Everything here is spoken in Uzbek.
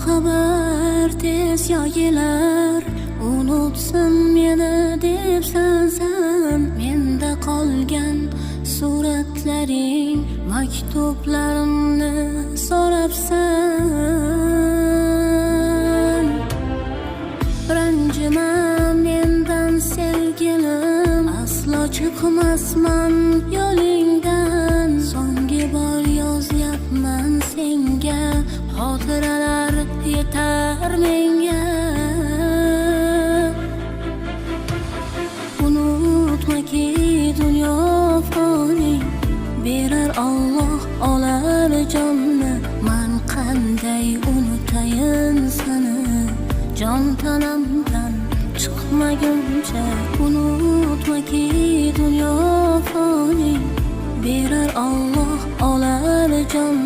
xabar tez yoyilar, unutsin meni debsan sen. Menda qolgan suratlaring, maktublarimni so'rabsan. Ranjima mendan sevgilim, aslo chiqmasman yo'lingdan. So'nggi bor yozyapman senga, xotiralar yetar menga. Unutmaki dunyo foniy, berar Alloh olar jonni. Man qanday unutayin seni, jon tanamdan chiqmaguncha. Unutmaki dunyo foniy, berar Alloh olar jon.